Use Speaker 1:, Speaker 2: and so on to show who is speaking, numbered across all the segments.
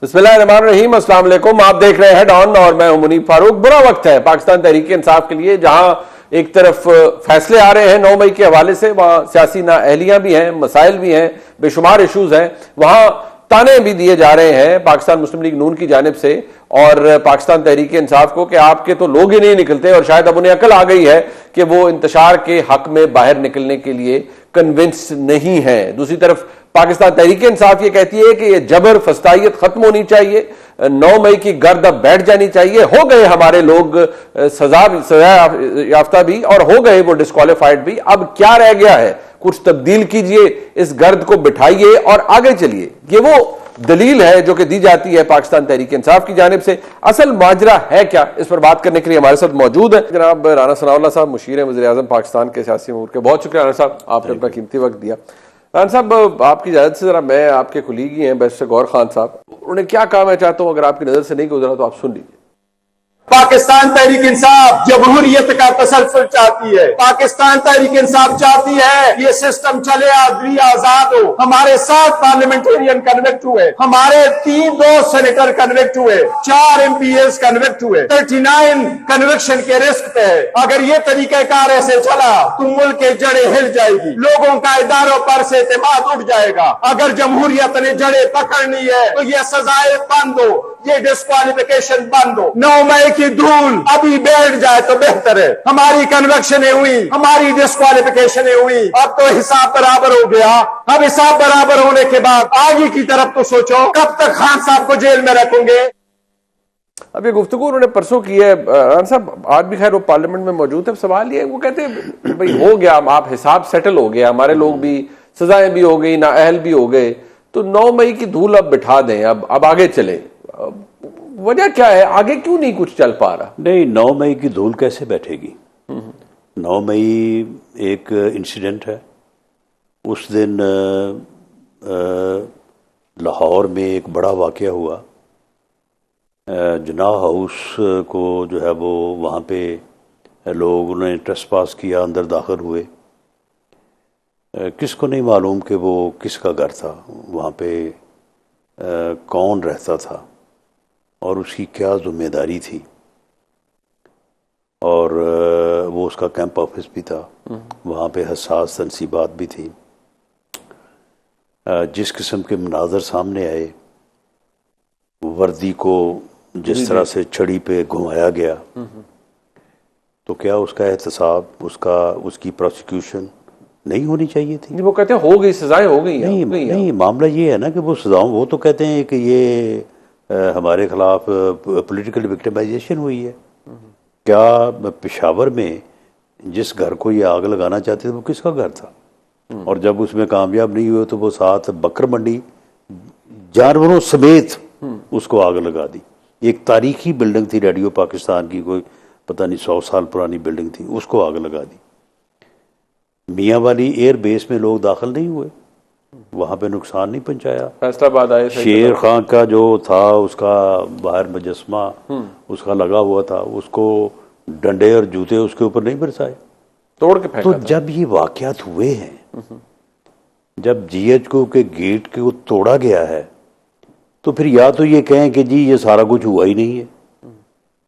Speaker 1: बिस्मिल्लाहिर्रहमानिर्रहीम, अस्सलाम वालेकुम। आप देख रहे हैं डॉन और मैं हूं मुनीब फारूक। बुरा वक्त है पाकिस्तान तहरीक इंसाफ के लिए, जहां एक तरफ फैसले आ रहे हैं 9 मई के हवाले से, वहां सियासी नाअहलियां भी हैं, मसाइल भी हैं, बेशुमार इशूज हैं। वहां ताने भी दिए जा रहे हैं पाकिस्तान मुस्लिम लीग नून की जानिब से और पाकिस्तान तहरीक इंसाफ को कि आपके तो लोग ही नहीं निकलते, और शायद अब उन्हें अकल आ गई है कि वो इंतशार के हक में बाहर निकलने के लिए कन्विंस नहीं है। दूसरी तरफ पाकिस्तान तहरीक इंसाफ ये कहती है कि ये जबर फस्तायत खत्म होनी चाहिए, 9 मई की गर्द अब बैठ जानी चाहिए। हो गए हमारे लोग सजा याफ्ता भी और हो गए वो डिस्क्वालीफाइड भी, अब क्या रह गया है? कुछ तब्दील कीजिए, इस गर्द को बिठाइए और आगे चलिए। ये वो दलील है जो कि दी जाती है पाकिस्तान तहरीक इंसाफ की जानिब से। असल माजरा है क्या, इस पर बात करने के लिए हमारे साथ मौजूद है जनाब राना सनाउल्लाह साहब, मुशीर वज़ीर आज़म पाकिस्तान के सियासी अमूर के। बहुत शुक्रिया राना साहब, आपने अपना कीमती वक्त दिया। राना साहब, आपकी इजाजत से जरा मैं आपके कुलीग ही हैं बैरिस्टर गौर खान साहब, उन्हें क्या कहा मैं चाहता हूं, अगर आपकी नजर से नहीं गुजरा तो आप सुन लीजिए।
Speaker 2: पाकिस्तान तहरीक इंसाफ जमहूरियत का तसल्सल चाहती है। पाकिस्तान तहरीक इंसाफ चाहती है ये सिस्टम चले, आदमी आजाद हो। हमारे 7 पार्लियामेंटेरियन कन्विक्ट हुए, हमारे 2 सेनेटर कन्विक्ट हुए, 4 MPs कन्विक्ट हुए, 39 कन्विक्शन के रिस्क पे है। अगर ये तरीकाकार ऐसे चला तो मुल्क की जड़ें हिल जाएगी, लोगों का इदारों पर से एतमाद उठ जाएगा। अगर जमहूरियत ने जड़ें पकड़नी है तो ये सजाएं बंद हो, ये डिस्क्वालिफिकेशन बंद हो। 9 मई की धूल अभी बैठ जाए तो बेहतर है। हमारी कन्वेक्शनें हुई, हमारी डिस्क्वालिफिकेशनें हुई, अब तो हिसाब बराबर हो गया। अब हिसाब बराबर होने के बाद आगे की तरफ तो सोचो, कब तक खान साहब को जेल में रखोगे?
Speaker 1: अब ये गुफ्तगू उन्होंने परसों की है राना साहब, आज भी खैर वो पार्लियामेंट में मौजूद है। सवाल ये, वो कहते हैं भाई हो गया, आप हिसाब सेटल हो गया, हमारे लोग भी, सजाएं भी हो गई, नाअहल भी हो गए, तो 9 मई की धूल अब बिठा दें, अब आगे चले। वजह क्या है, आगे क्यों नहीं कुछ चल पा रहा?
Speaker 3: नहीं, 9 मई की धूल कैसे बैठेगी? 9 मई एक इंसिडेंट है। उस दिन लाहौर में एक बड़ा वाकया हुआ। जिन्ना हाउस को जो है वो वहाँ पे लोगों ने ट्रेसपास किया, अंदर दाखिल हुए। किसको नहीं मालूम कि वो किसका घर था, वहाँ पे कौन रहता था और उसकी क्या जिम्मेदारी थी, और वो उसका कैंप ऑफिस भी था, वहाँ पे हसास तनसीबात भी थी। जिस किस्म के मनाजर सामने आए, वर्दी को जिस तरह से छड़ी पे घुमाया गया, तो क्या उसका एहतसाब, उसकी प्रोसिक्यूशन नहीं होनी चाहिए थी?
Speaker 1: वो कहते हैं हो गई, सजाएं हो गई।
Speaker 3: नहीं, मामला ये है ना कि वो सजाओं, वो तो कहते हैं कि ये हमारे खिलाफ पॉलिटिकल विक्टिमाइजेशन हुई है। क्या पेशावर में जिस घर को ये आग लगाना चाहते थे वो किसका घर था? और जब उसमें कामयाब नहीं हुए तो वो साथ बकर मंडी जानवरों समेत उसको आग लगा दी। एक तारीखी बिल्डिंग थी रेडियो पाकिस्तान की, कोई पता नहीं 100 साल पुरानी बिल्डिंग थी, उसको आग लगा दी। मियाँ वाली एयर बेस में लोग दाखिल नहीं हुए, वहाँ पे नुकसान नहीं पहुंचाया।
Speaker 1: फैसलाबाद आए,
Speaker 3: शेर खान का जो था उसका बाहर मुजस्मा उसका लगा हुआ था, उसको डंडे और जूते उसके ऊपर नहीं बरसाए,
Speaker 1: तोड़ के फेंका
Speaker 3: तो जब ये वाकयात हुए हैं, जब GHQ के गेट को तोड़ा गया है, तो फिर या तो ये कहें कि जी ये सारा कुछ हुआ ही नहीं है,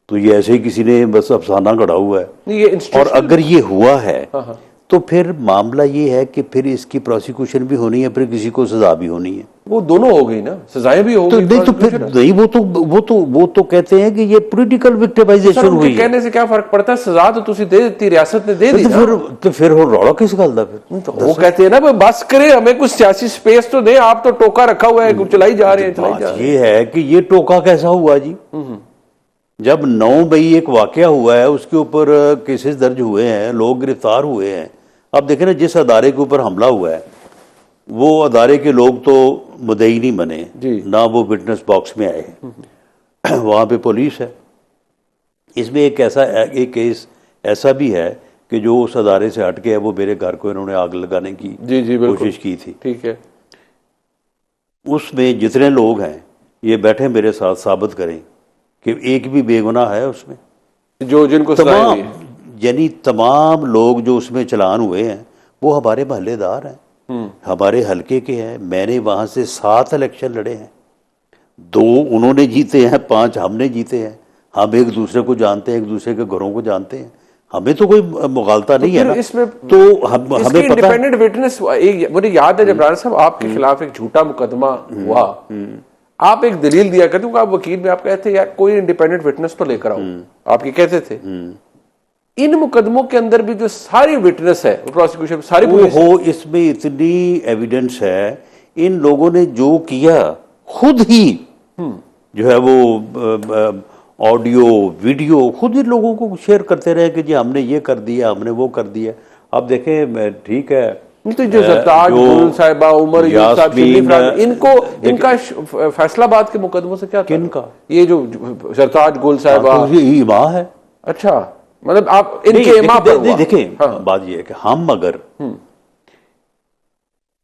Speaker 3: तो ये ऐसे ही किसी ने बस अफसाना गढ़ा हुआ है। और अगर ये हुआ है तो फिर मामला ये है कि फिर इसकी प्रोसिक्यूशन भी होनी है, फिर किसी को सजा भी होनी है।
Speaker 1: वो दोनों हो गई ना, सजाएं भी हो गई।
Speaker 3: नहीं तो फिर नहीं, वो तो कहते हैं कि ये पॉलिटिकल विक्टिमाइजेशन हुई है।
Speaker 1: कहने से क्या फर्क पड़ता है? सजा तो तुसी दे दी, रियासत ने दे दी।
Speaker 3: तो फिर हो रौला किस गल दा? फिर
Speaker 1: तो वो कहते हैं ना बस करे, हमें कुछ सियासी स्पेस तो दे, आप तो टोका रखा हुआ है, चलाई जा रहे हैं।
Speaker 3: ये है कि ये टोका कैसा हुआ जी? जब 9 मई एक वाकया हुआ है, उसके ऊपर केसेस दर्ज हुए हैं, लोग गिरफ्तार हुए हैं। अब देखें ना, जिस अदारे के ऊपर हमला हुआ है वो अदारे के लोग तो मुद्दई नहीं बने ना, वो विटनेस बॉक्स में आए हैं। वहाँ पे पुलिस है। इसमें एक केस ऐसा भी है कि जो उस अदारे से हट के है, वो मेरे घर को इन्होंने आग लगाने की कोशिश की थी।
Speaker 1: ठीक है,
Speaker 3: उसमें जितने लोग हैं ये बैठे मेरे साथ साबित करें कि एक भी बेगुनाह है उसमें,
Speaker 1: जो जिनको
Speaker 3: तमाम यानी तमाम लोग जो उसमें चलान हुए हैं वो हमारे महल्लेदार हैं, हमारे हलके के हैं। मैंने वहाँ से 7 इलेक्शन लड़े हैं, 2 उन्होंने जीते हैं, 5 हमने जीते हैं। हम एक दूसरे को जानते हैं, एक दूसरे के घरों को जानते हैं, हमें तो कोई मुगालता नहीं है ना।
Speaker 1: इसमें
Speaker 3: तो हमें पता
Speaker 1: इंडिपेंडेंट विटनेस, मुझे याद है जब राणा साहब आपके खिलाफ एक झूठा मुकदमा हुआ, आप एक दलील दिया करते हो, आप वकील में आप कहते यार कोई इंडिपेंडेंट विटनेस तो लेकर आओ, आप ये कहते थे। इन मुकदमों के अंदर भी जो सारी विटनेस है प्रोसिक्यूशन सारी
Speaker 3: हो, इसमें इतनी एविडेंस है, इन लोगों ने जो किया खुद ही जो है वो ऑडियो वीडियो खुद ही लोगों को शेयर करते रहे कि जी हमने ये कर दिया, हमने वो कर दिया। अब देखें, ठीक है,
Speaker 1: तो जो सरताज गुल साहिबा, उमर यूसुफ साहब, इनको इनका फैसलाबाद के मुकदमों से क्या था?
Speaker 3: किनका?
Speaker 1: ये जो सरताज गुल साहिबा,
Speaker 3: तो ये इमा है।
Speaker 1: अच्छा, मतलब आप इनके इमा पर हुआ।
Speaker 3: देखें, बात ये है कि हम अगर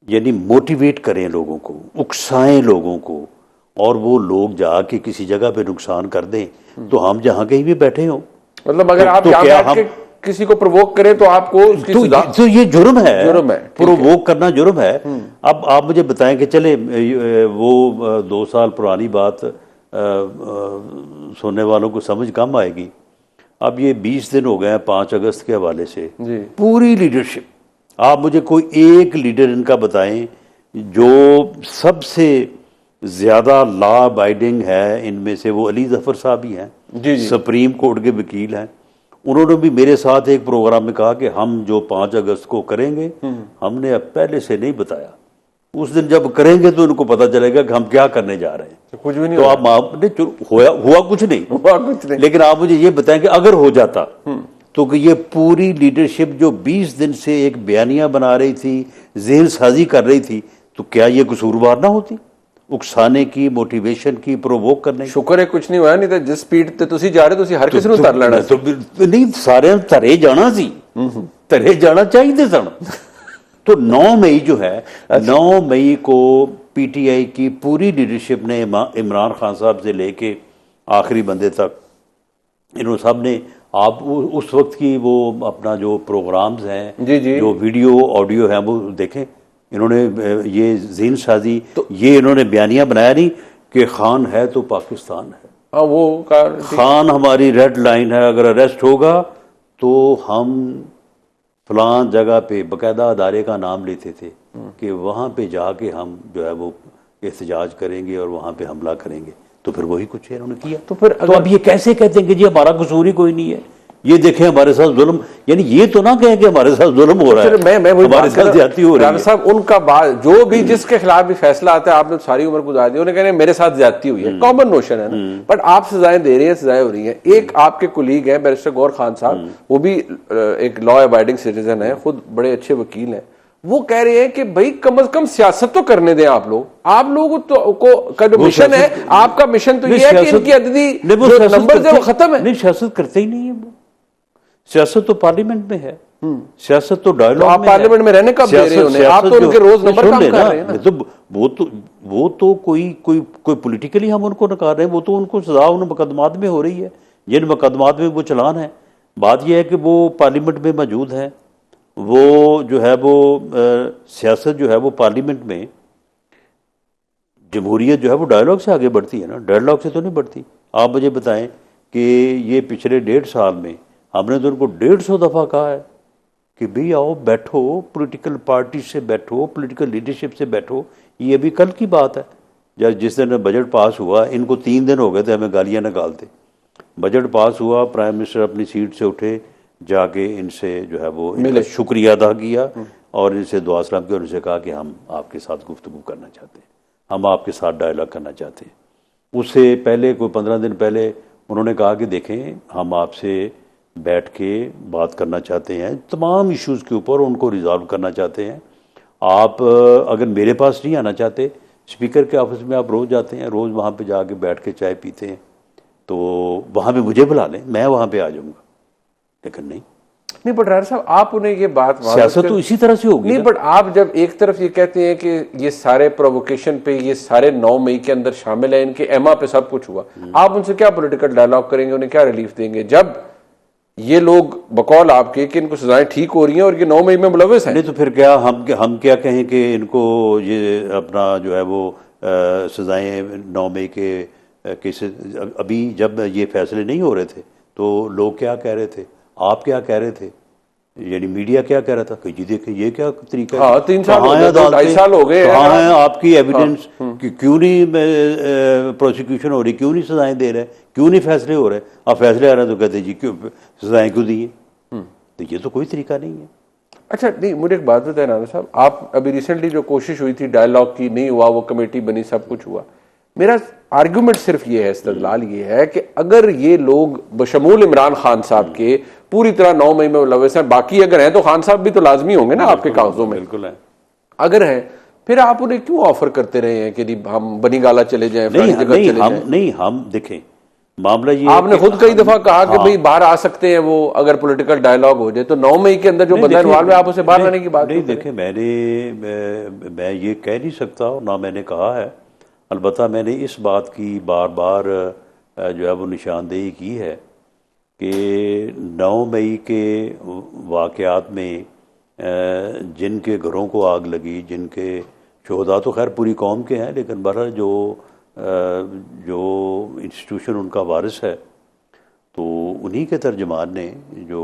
Speaker 3: यानी मोटिवेट करें लोगों को, उकसाएं लोगों को, और वो लोग जाके किसी जगह पे नुकसान कर दें, तो हम जहां कहीं भी बैठे हों,
Speaker 1: मतलब अगर आप यहाँ बैठ के किसी को प्रोवोक करें तो आपको उसकी
Speaker 3: तो ये जुर्म है, प्रोवोक करना जुर्म है। अब आप मुझे बताएं कि चले वो 2 साल पुरानी बात सुनने वालों को समझ कम आएगी। अब ये 20 दिन हो गए हैं 5 अगस्त के हवाले से, पूरी लीडरशिप, आप मुझे कोई एक लीडर इनका बताएं जो सबसे ज्यादा लॉ अबाइडिंग है। इनमें से वो अली जफर साहब ही हैं, सुप्रीम कोर्ट के वकील हैं। उन्होंने भी मेरे साथ एक प्रोग्राम में कहा कि हम जो 5 अगस्त को करेंगे, हमने अब पहले से नहीं बताया, उस दिन जब करेंगे तो उनको पता चलेगा कि हम क्या करने जा रहे हैं।
Speaker 1: तो कुछ भी नहीं,
Speaker 3: तो आपने हुआ कुछ नहीं, लेकिन आप मुझे ये बताएं कि अगर हो जाता तो कि ये पूरी लीडरशिप जो 20 दिन से एक बयानिया बना रही थी, जेल साजी कर रही थी, तो क्या ये कसूरवार ना होती? उकसाने की, मोटिवेशन की, प्रोवोक करने की।
Speaker 1: शुक्र है कुछ नहीं होया, नहीं तो जिस स्पीड ते तुसी जा रहे तुसी हर किसी ਨੂੰ तर लेना
Speaker 3: तो नहीं, सारे तरे जाना सी, तरे जाना चाहिए सन। तो 9 मई जो है, 9 मई को पीटीआई की पूरी लीडरशिप ने इमरान खान साहब से लेके आखिरी बंदे तक, इन्होंने सब ने, आप उस वक्त की वो अपना जो प्रोग्राम्स हैं, जो वीडियो ऑडियो है, वो देखें। इन्होंने ये जीन साजी, तो ये इन्होंने बयानिया बनाया नहीं कि खान है तो पाकिस्तान है, वो खान हमारी रेड लाइन है, अगर अरेस्ट होगा तो हम फलां जगह पे बाकायदा अदारे का नाम लेते थे कि वहाँ पे जाके हम जो है वो एहतजाज करेंगे और वहाँ पे हमला करेंगे। तो फिर वही कुछ है इन्होंने किया। तो फिर तो अब ये कैसे कहते हैं कि जी हमारा कसूर ही कोई नहीं है, ये देखें हमारे साथ जुल्म, यानी ये तो ना कहें कि हमारे साथ जुल्म हो रहा है, मैं हमारे साथ ज्यादती हो रही है।
Speaker 1: साहब उनका बात जो भी जिसके खिलाफ भी फैसला आता है, आपने सारी उम्र गुजार दी, उन्हें कहने मेरे साथ ज्यादती हुई है, कॉमन नोशन है ना, बट आप सजाएं दे रहे हैं, सजाएं हो रही हैं। एक आपके कुलीग हैं बैरिस्टर गौर खान साहब, वो भी एक लॉ अबाइडिंग सिटीजन है, खुद बड़े अच्छे वकील हैं, वो कह रहे हैं कि भाई कम से कम सियासत तो करने दें आप लोग, आप लोग तो का जो मिशन है, आपका मिशन तो ये है कि इनकी अददी नंबर है वो खत्म है।
Speaker 3: नहीं, सियासत करते ही नहीं है वो, सियासत तो पार्लियामेंट में है, सियासत तो डायलॉग में है।
Speaker 1: आप पार्लियामेंट में रहने कब दे रहे हैं? आप तो उनके रोज नंबर काम कर रहे हैं ना।
Speaker 3: तो वो तो कोई पॉलिटिकली हम उनको नकार रहे हैं, वो तो उनको सजा उन मुकदमात में हो रही है, जिन मुकदमात में वो चलान है। बात यह है कि वो पार्लियामेंट में मौजूद है, वो जो है वो सियासत जो है वो पार्लियामेंट में, जमहूरियत जो है वो डायलॉग से आगे बढ़ती है ना, डायलॉग से तो नहीं बढ़ती। आप मुझे बताएं कि ये पिछले 1.5 साल में हमने तो उनको 150 दफ़ा कहा है कि भाई आओ बैठो, पॉलिटिकल पार्टी से बैठो, पॉलिटिकल लीडरशिप से बैठो। ये अभी कल की बात है, जब जिस दिन बजट पास हुआ, इनको 3 दिन हो गए थे हमें गालियाँ निकालते। बजट पास हुआ, प्राइम मिनिस्टर अपनी सीट से उठे, जाके इनसे जो है वो इनका शुक्रिया अदा किया और इनसे दुआ सलाम की, और इनसे कहा कि हम आपके साथ गुफ्तगू करना चाहते हैं, हम आपके साथ डायलॉग करना चाहते हैं। उससे पहले कोई 15 दिन पहले उन्होंने कहा कि देखें हम आपसे बैठ के बात करना चाहते हैं, तमाम इश्यूज़ के ऊपर उनको रिजॉल्व करना चाहते हैं। आप अगर मेरे पास नहीं आना चाहते, स्पीकर के ऑफिस में आप रोज़ जाते हैं, रोज़ वहाँ पे जाके बैठ के चाय पीते हैं, तो वहाँ पे मुझे बुला लें, मैं वहाँ पे आ जाऊँगा। लेकिन नहीं
Speaker 1: बट राणा साहब आप उन्हें ये बात,
Speaker 3: सियासत तो इसी तरह से होगी
Speaker 1: नहीं, बट आप जब एक तरफ ये कहते हैं कि ये सारे प्रोवोकेशन पे, ये सारे 9 मई के अंदर शामिल है, इनके एमा पे सब कुछ हुआ, आप उनसे क्या पॉलिटिकल डायलॉग करेंगे, उन्हें क्या रिलीफ देंगे जब ये लोग बकौल आपके कि इनको सजाएं ठीक हो रही हैं और ये 9 मई में मुलविस हैं?
Speaker 3: नहीं तो फिर क्या हम क्या कहें कि इनको ये अपना जो है वो सज़ाएँ 9 मई के केसेस, अभी जब ये फैसले नहीं हो रहे थे तो लोग क्या कह रहे थे, आप क्या कह रहे थे, यानी मीडिया क्या कह रहा था कि जी देखिए ये क्या तरीका है,
Speaker 1: हाँ, 3 साल हो गए, 2.5 साल हो गए,
Speaker 3: कहाँ है आपकी एविडेंस, क्यों नहीं प्रोसिक्यूशन हो रही, क्यों नहीं सजाएं दे रहे, क्यों नहीं फैसले हो रहे, आप फैसले आ रहे हैं तो कहते हैं जी क्यों सजाएं क्यों दी है, तो ये तो कोई तरीका नहीं है।
Speaker 1: अच्छा, नहीं मुझे एक बात बताए नाना साहब, आप अभी रिसेंटली जो कोशिश हुई थी डायलॉग की, नहीं हुआ, वो कमेटी बनी, सब कुछ हुआ, मेरा आर्गुमेंट सिर्फ ये है, इस्तदलाल ये है कि अगर ये लोग बशमूल इमरान खान साहब के पूरी तरह 9 मई में मुलव्वस हैं, बाकी अगर हैं तो खान साहब भी तो लाजमी होंगे ना आपके कागजों में,
Speaker 3: बिल्कुल है,
Speaker 1: अगर है फिर आप उन्हें क्यों ऑफर करते रहे हैं कि हम बनीगाला चले जाएं,
Speaker 3: नहीं हम देखें मामला ये,
Speaker 1: आपने खुद कई दफा कहा कि भाई बाहर आ सकते हैं वो, अगर पॉलिटिकल डायलॉग हो जाए तो 9 मई के अंदर जो बंदा इन्वॉल्व है आप उसे बाहर लाने की बात
Speaker 3: नहीं। देखें मैं ये कह नहीं सकता और ना मैंने कहा है, अलबत्ता मैंने इस बात की बार बार जो है वो निशानदेही की है कि 9 मई के वाक़यात में जिनके घरों को आग लगी, जिनके शोहदा तो खैर पूरी कौम के हैं, लेकिन बहरहाल जो इंस्टीट्यूशन उनका वारिस है तो उन्हीं के तर्जमान ने जो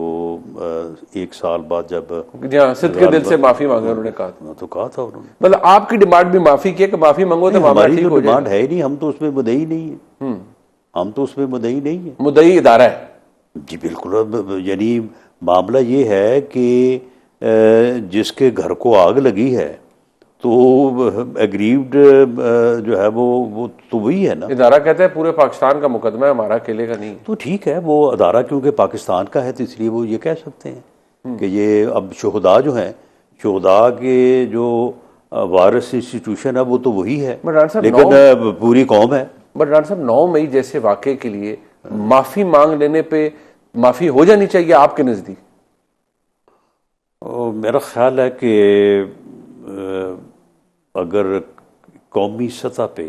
Speaker 3: 1 साल बाद जब
Speaker 1: सिद्ध के दिल से माफी मांगे उन्होंने कहा था,
Speaker 3: तो कहा था उन्होंने,
Speaker 1: मतलब आपकी डिमांड भी माफी की कि माफी मांगो तो मामला ठीक हो जाए।
Speaker 3: डिमांड है ही नहीं, हम तो उसमें मुद्दई नहीं है, हम तो उसमें मुद्दई नहीं है,
Speaker 1: मुद्दई इदारा है
Speaker 3: जी बिल्कुल। यानी मामला ये है कि जिसके घर को आग लगी है तो एग्रीव्ड जो है वो तो वही है ना।
Speaker 1: इदारा कहते हैं पूरे पाकिस्तान का मुकदमा है, हमारा अकेले का नहीं।
Speaker 3: तो ठीक है, वो अदारा क्योंकि पाकिस्तान का है तो इसलिए वो ये कह सकते हैं कि ये अब शुहदा जो हैं, शुहदा के जो वारिस इंस्टीट्यूशन है वो तो वही है, लेकिन पूरी कौम है।
Speaker 1: बट डॉक्टर साहब 9 मई जैसे वाक़े के लिए माफी मांग लेने पे माफी हो जानी चाहिए आपके नजदीक?
Speaker 3: मेरा ख्याल है कि अगर कौमी सतह पे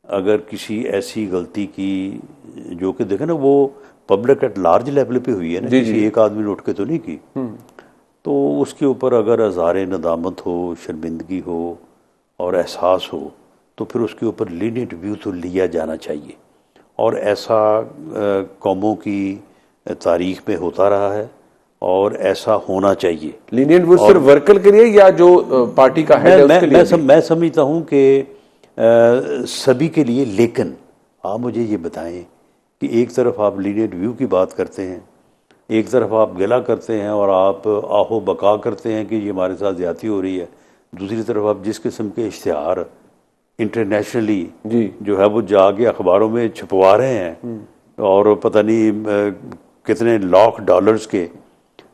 Speaker 3: अगर किसी ऐसी गलती की जो कि देखें ना वो पब्लिक एट लार्ज लेवल पे हुई है ना, किसी एक आदमी ने उठ के तो नहीं की, तो उसके ऊपर अगर अज़हार नदामत हो, शर्मिंदगी हो और एहसास हो तो फिर उसके ऊपर लीनियंट व्यू तो लिया जाना चाहिए। और ऐसा कौमों की तारीख में होता रहा है और ऐसा होना चाहिए।
Speaker 1: लीनियंट व्यू सिर्फ वर्कर के लिए या जो पार्टी का हेड है उसके लिए?
Speaker 3: मैं समझता हूँ कि सभी के लिए, लेकिन आप मुझे ये बताएं कि एक तरफ आप लीनियंट व्यू की बात करते हैं, एक तरफ आप गिला करते हैं और आप आहो बका करते हैं कि ये हमारे साथ ज्यादती हो रही है, दूसरी तरफ आप जिस किस्म के इश्तिहार इंटरनेशनली जो है वो जाके अखबारों में छपवा रहे हैं और पता नहीं कितने लाख डॉलर्स के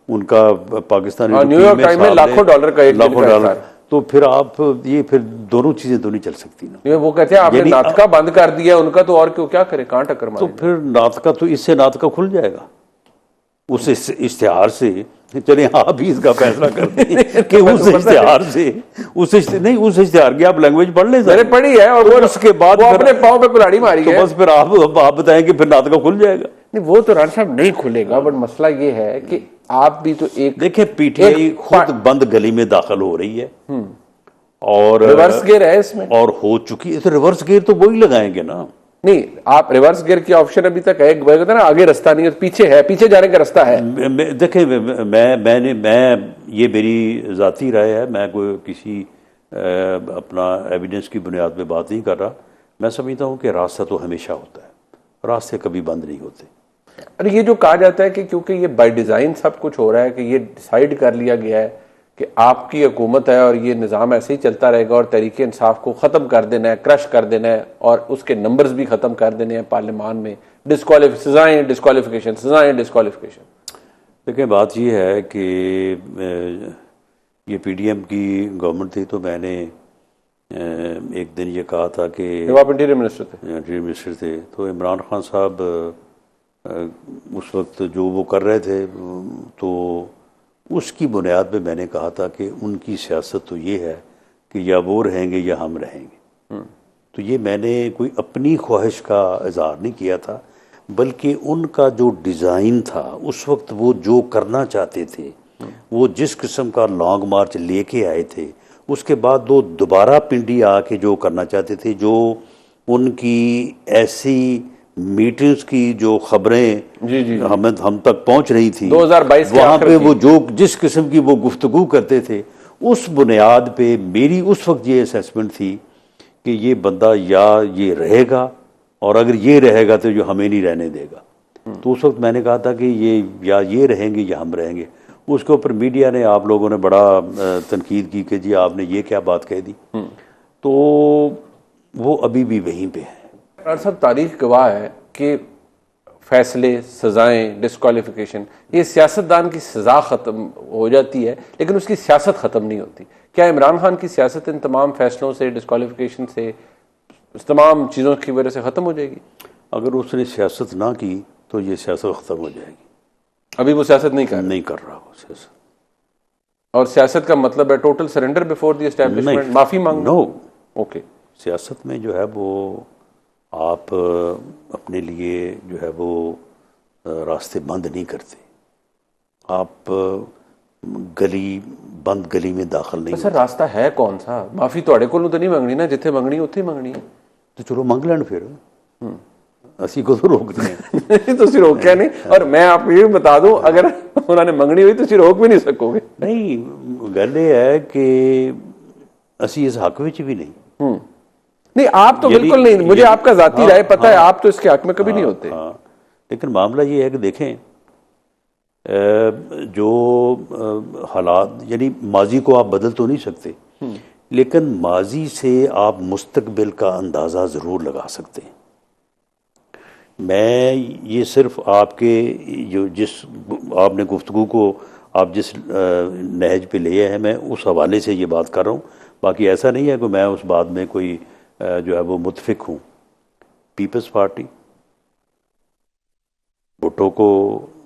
Speaker 3: उनका पाकिस्तानी
Speaker 1: न्यूयॉर्क टाइम में लाखों डॉलर का,
Speaker 3: लाखों डॉलर, तो फिर आप ये फिर दोनों चीजें तो नहीं चल सकती ना।
Speaker 1: वो कहते हैं आपने नाटका बंद कर दिया उनका, तो और क्यों क्या करे, कहाँ टक्कर मारे?
Speaker 3: तो फिर नाटका तो इससे नाटका खुल जाएगा उस इश्तिहार से। चले आप भी इसका फैसला करते हैं कि उस इश्तिहार से उस इश्तिहार की आप लैंग्वेज पढ़ लें,
Speaker 1: मैंने पढ़ी है और वो
Speaker 3: उसके बाद
Speaker 1: अपने पाँव पे कुल्हाड़ी मारी है,
Speaker 3: तो बस फिर आप बताएं कि फिर नाटका खुल जाएगा।
Speaker 1: नहीं, वो तो राणा साहब नहीं खुलेगा, बट मसला ये है कि आप भी तो एक
Speaker 3: देखिए पीटीआई खुद बंद गली में दाखिल हो रही है और
Speaker 1: रिवर्स गियर है इसमें,
Speaker 3: और हो चुकी है, तो रिवर्स गियर तो वही लगाएंगे ना।
Speaker 1: नहीं, आप रिवर्स गियर की ऑप्शन अभी तक है ना, आगे रास्ता नहीं है, पीछे है, पीछे जाने का रास्ता है।
Speaker 3: देखिए मैं ये मेरी जाती राय है, मैं कोई किसी अपना एविडेंस की बुनियाद पे बात नहीं कर रहा। मैं समझता हूँ कि रास्ता तो हमेशा होता है, रास्ते कभी बंद नहीं होते।
Speaker 1: अरे ये जो कहा जाता है कि क्योंकि ये बाय डिजाइन सब कुछ हो रहा है, कि ये डिसाइड कर लिया गया है कि आपकी हुकूमत है और ये निज़ाम ऐसे ही चलता रहेगा और तहरीक इंसाफ को ख़त्म कर देना है, क्रश कर देना है और उसके नंबर्स भी ख़त्म कर देने हैं पार्लियामान में, सजाएं डिस्क्वालिफिकेशन।
Speaker 3: देखिए बात ये है कि ये पीडीएम की गवर्नमेंट थी तो मैंने एक दिन ये कहा था कि
Speaker 1: आप इंटीरियर मिनिस्टर
Speaker 3: थे तो इमरान खान साहब उस वक्त जो वो कर रहे थे तो उसकी बुनियाद पे मैंने कहा था कि उनकी सियासत तो ये है कि या वो रहेंगे या हम रहेंगे। तो ये मैंने कोई अपनी ख्वाहिश का इजहार नहीं किया था, बल्कि उनका जो डिज़ाइन था उस वक्त वो जो करना चाहते थे, वो जिस किस्म का लॉन्ग मार्च लेके आए थे, उसके बाद दो दोबारा पिंडी आके जो करना चाहते थे, जो उनकी ऐसी मीटिंग्स की जो खबरें
Speaker 1: जी
Speaker 3: हम तक पहुंच रही थी
Speaker 1: 2022 के
Speaker 3: वहाँ
Speaker 1: आखिर
Speaker 3: पे
Speaker 1: की।
Speaker 3: वो जो जिस किस्म की वो गुफ्तगू करते थे, उस बुनियाद पे मेरी उस वक्त ये असेसमेंट थी कि ये बंदा या ये रहेगा, और अगर ये रहेगा तो जो हमें नहीं रहने देगा। तो उस वक्त मैंने कहा था कि ये रहेंगे या हम रहेंगे। उसके ऊपर मीडिया ने, आप लोगों ने बड़ा तनकीद की कि जी आपने ये क्या बात कह दी। तो वो अभी भी वहीं पे है।
Speaker 1: साहब, तारीख गवाह है कि फैसले, सजाएं, डिस्क्वालिफिकेशन, ये सियासतदान की सजा खत्म हो जाती है लेकिन उसकी सियासत खत्म नहीं होती। क्या इमरान खान की सियासत इन तमाम फैसलों से, डिस्क्वालिफिकेशन से, इस तमाम चीज़ों की वजह से ख़त्म हो जाएगी?
Speaker 3: अगर उसने सियासत ना की तो ये सियासत ख़त्म हो जाएगी।
Speaker 1: अभी वो सियासत नहीं कर
Speaker 3: रहा वो सियासत।
Speaker 1: और सियासत का मतलब है total surrender before the establishment, माफ़ी मांगना?
Speaker 3: No,
Speaker 1: okay.
Speaker 3: सियासत में जो है वो आप अपने लिए जो है वो रास्ते बंद नहीं करते। आप बंद गली में दाखिल नहीं।
Speaker 1: सर रास्ता है कौन सा? माफ़ी थोड़े को तो नहीं मंगनी ना, जिथे मंगनी उत्थे मंगनी है।
Speaker 3: तो चलो मंग लैन फिर, असी को तो रोकते हैं।
Speaker 1: तुसी रोकिया नहीं। और मैं आपको ये बता दूं, अगर उन्होंने मंगनी हुई तुसी रोक भी नहीं सकोगे।
Speaker 3: नहीं, गल ये है कि असी इस हक में भी नहीं।
Speaker 1: नहीं, आप तो बिल्कुल नहीं। मुझे आपका जाती राय पता है, आप तो इसके हक में कभी नहीं होते।
Speaker 3: लेकिन मामला ये है कि देखें, जो हालात, यानी माजी को आप बदल तो नहीं सकते, लेकिन माजी से आप मुस्तकबिल का अंदाज़ा ज़रूर लगा सकते हैं। मैं ये सिर्फ आपके जिस आपने गुफ्तगू को आप जिस नहज पे लिए हैं, मैं उस हवाले से ये बात कर रहा हूँ। बाकी ऐसा नहीं है कि मैं उस बात में कोई जो है वो मुतफिक हूँ। पीपल्स पार्टी, भुट्टो को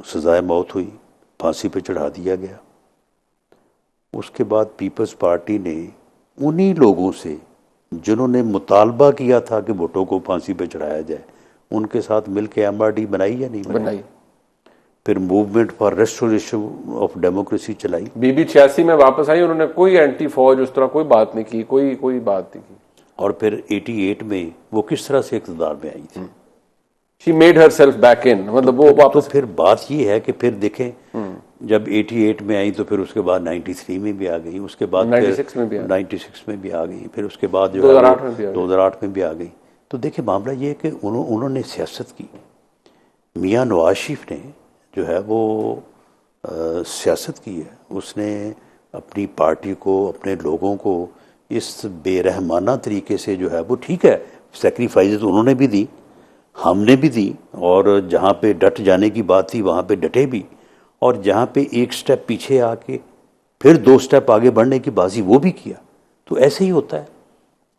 Speaker 3: सजाए मौत हुई, फांसी पे चढ़ा दिया गया। उसके बाद पीपल्स पार्टी ने उन्हीं लोगों से जिन्होंने मुतालबा किया था कि भुट्टो को फांसी पे चढ़ाया जाए, उनके साथ मिलकर MRD बनाई या नहीं बनाई? फिर movement for restoration of democracy चलाई।
Speaker 1: बीबी 86 में वापस आई, उन्होंने कोई एंटी फौज उस तरह कोई बात नहीं की, कोई बात नहीं की।
Speaker 3: और फिर 88 में वो किस तरह से इक़्तिदार में आई थी?
Speaker 1: She made herself back in, मतलब वो वापस।
Speaker 3: तो फिर बात ये है कि फिर देखें, जब 88 में आई तो फिर उसके बाद 93 में भी आ गई, उसके बाद
Speaker 1: 96 में भी
Speaker 3: आ गई, फिर उसके बाद जो 2008 में भी आ गई। तो देखिए मामला ये है कि उन्होंने सियासत की। मियां नवाज शरीफ ने जो है वो सियासत की है। उसने अपनी पार्टी को, अपने लोगों को इस बेरहमाना तरीके से जो है वो, ठीक है सेक्रीफाइस तो उन्होंने भी दी, हमने भी दी, और जहाँ पे डट जाने की बात थी वहाँ पे डटे भी, और जहाँ पे एक स्टेप पीछे आके फिर 2 स्टेप आगे बढ़ने की बाजी वो भी किया। तो ऐसे ही होता है।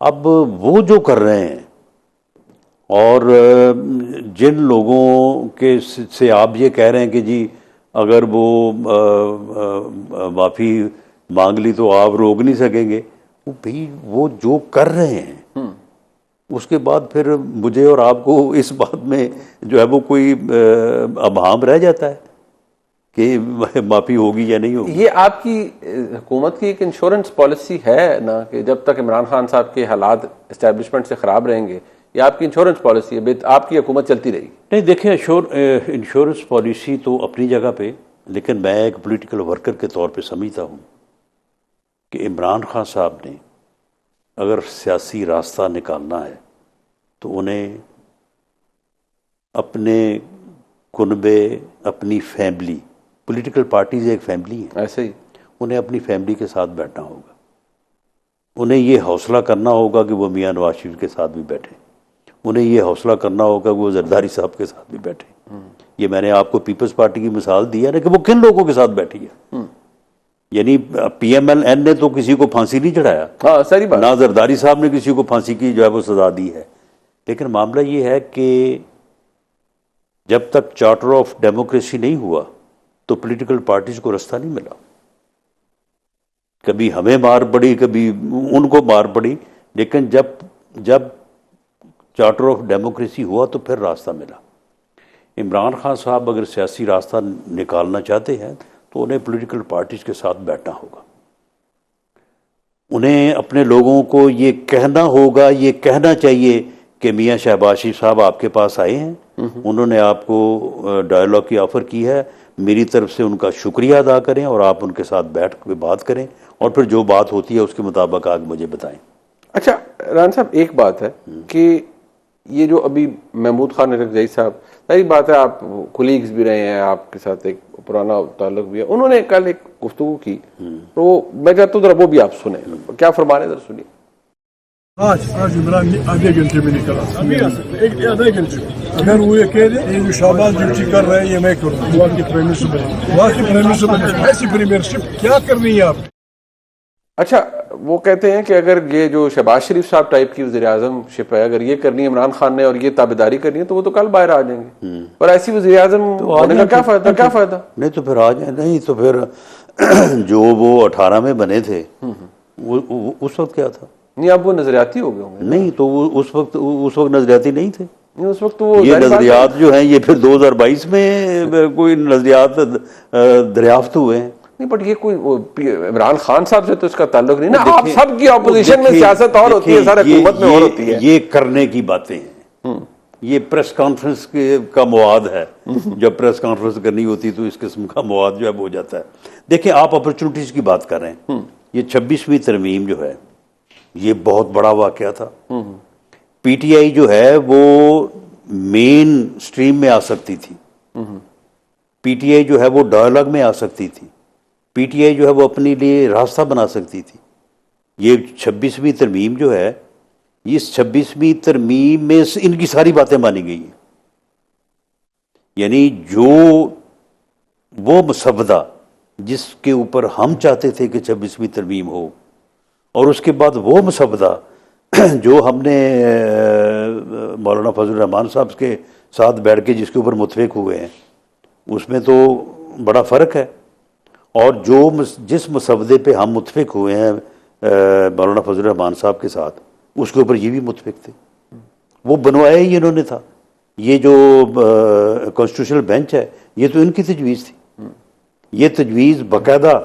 Speaker 3: अब वो जो कर रहे हैं, और जिन लोगों के से आप ये कह रहे हैं कि जी अगर वो माफ़ी मांग ली तो आप रोक नहीं सकेंगे, वो भाई वो जो कर रहे हैं, उसके बाद फिर मुझे और आपको इस बात में जो है वो कोई अभाम रह जाता है कि माफ़ी होगी या नहीं होगी।
Speaker 1: ये आपकी हुकूमत की एक इंश्योरेंस पॉलिसी है ना, कि जब तक इमरान खान साहब के हालात एस्टेब्लिशमेंट से ख़राब रहेंगे, ये आपकी इंश्योरेंस पॉलिसी है, आपकी हुकूमत चलती रहेगी?
Speaker 3: नहीं, देखिए इंश्योरेंस पॉलिसी तो अपनी जगह पे, लेकिन मैं एक पॉलिटिकल वर्कर के तौर पे समझता हूँ कि इमरान खान साहब ने अगर सियासी रास्ता निकालना है तो उन्हें अपने कुनबे, अपनी फैमिली, पॉलिटिकल पार्टीज एक फैमिली है,
Speaker 1: ऐसे ही उन्हें
Speaker 3: अपनी फैमिली के साथ बैठना होगा। उन्हें ये हौसला करना होगा कि वो मियां नवाज शरीफ के साथ भी बैठे, उन्हें ये हौसला करना होगा कि वो जरदारी साहब के साथ भी बैठे। ये मैंने आपको पीपल्स पार्टी की मिसाल दी है ना कि वो किन लोगों के साथ बैठी है। यानी PMLN ने तो किसी को फांसी नहीं चढ़ाया,
Speaker 1: हाँ सही बात,
Speaker 3: ना जरदारी साहब ने किसी को फांसी की जो है वो सजा दी है। लेकिन मामला ये है कि जब तक चार्टर ऑफ डेमोक्रेसी नहीं हुआ तो पॉलिटिकल पार्टीज को रास्ता नहीं मिला। कभी हमें मार पड़ी, कभी उनको मार पड़ी, लेकिन जब चार्टर ऑफ डेमोक्रेसी हुआ तो फिर रास्ता मिला। इमरान खान साहब अगर सियासी रास्ता निकालना चाहते हैं तो उन्हें पॉलिटिकल पार्टीज के साथ बैठना होगा। उन्हें अपने लोगों को ये कहना होगा, ये कहना चाहिए कि मियाँ शहबाज शरीफ साहब आपके पास आए हैं, उन्होंने आपको डायलॉग की ऑफ़र की है, मेरी तरफ से उनका शुक्रिया अदा करें और आप उनके साथ बैठ कर बात करें और फिर जो बात होती है उसके मुताबिक आगे मुझे बताएं।
Speaker 1: अच्छा राना साहब, एक बात है कि ये जो अभी महमूद खान रज़ाई साहब, सही बात है, आप कोलीग्स भी रहे हैं, आपके साथ एक पुराना ताल्लुक भी है, उन्होंने कल एक गुफ्तगू की, तो मैं चाहता हूँ वो भी आप सुने, क्या फरमा रहे, सुनिए।
Speaker 4: आज इमरान आधे घंटे में निकला, अभी आ सकते एक आधे घंटे में। अगर वो ये कह दे ये जो शाहबाज ड्यूटी कर रहे हैं ये मैं करूँ, वहाँ की प्राइम मिनिस्टर ऐसी प्रीमियरशिप क्या करनी है आप?
Speaker 1: अच्छा, वो कहते हैं कि अगर ये जो शहबाज शरीफ साहब टाइप की वज़ीर आज़म शिप है, अगर ये करनी है इमरान खान ने और ये ताबेदारी करनी है तो वो तो कल बाहर आ जाएंगे, और ऐसी वज़ीर आज़म होने का क्या फायदा?
Speaker 3: नहीं तो फिर आ जाए, नहीं तो फिर जो वो 18 में बने थे वो उस वक्त क्या था?
Speaker 1: नहीं, अब वो नजरियाती हो गए होंगे।
Speaker 3: नहीं तो उस वक्त नजरियाती नहीं थे,
Speaker 1: नहीं उस वक्त वो
Speaker 3: ये नजरियात जो हैं ये फिर 2022 में कोई नजरियात दरियाफ्त हुए हैं।
Speaker 1: नहीं, बट ये कोई इमरान खान साहब से तो इसका ताल्लुक नहीं ना। आप सबकी ऑपोजिशन में सियासत और होती है, सारे हुकूमत में और होती है।
Speaker 3: ये करने की बातें हैं, ये प्रेस कॉन्फ्रेंस का मवाद है। जब प्रेस कॉन्फ्रेंस करनी होती है तो इस किस्म का मवाद जो है हो जाता है। देखिए, आप अपॉर्चुनिटीज की बात कर रहे हैं, ये 26वीं तरमीम जो है ये बहुत बड़ा वाकया था। पीटीआई जो है वो मेन स्ट्रीम में आ सकती थी, पीटीआई जो है वो डायलॉग में आ सकती थी, पीटीआई जो है वो अपने लिए रास्ता बना सकती थी। ये 26वीं तरमीम जो है, इस 26वीं तरमीम में इनकी सारी बातें मानी गई हैं। यानी जो वो मसवदा जिसके ऊपर हम चाहते थे कि 26वीं तरमीम हो, और उसके बाद वो मसवदा जो हमने मौलाना फजल रहमान साहब के साथ बैठ के जिसके ऊपर मुतफिक हुए हैं, उसमें तो बड़ा फ़र्क है। और जिस मसवदे पे हम मुतफिक हुए हैं मौलाना फजल रहमान साहब के साथ, उसके ऊपर ये भी मुतफिक थे, वो बनवाया ही इन्होंने था। ये जो कॉन्स्टिट्यूशनल बेंच है ये तो इनकी तजवीज़ थी। ये तजवीज़ बाकायदा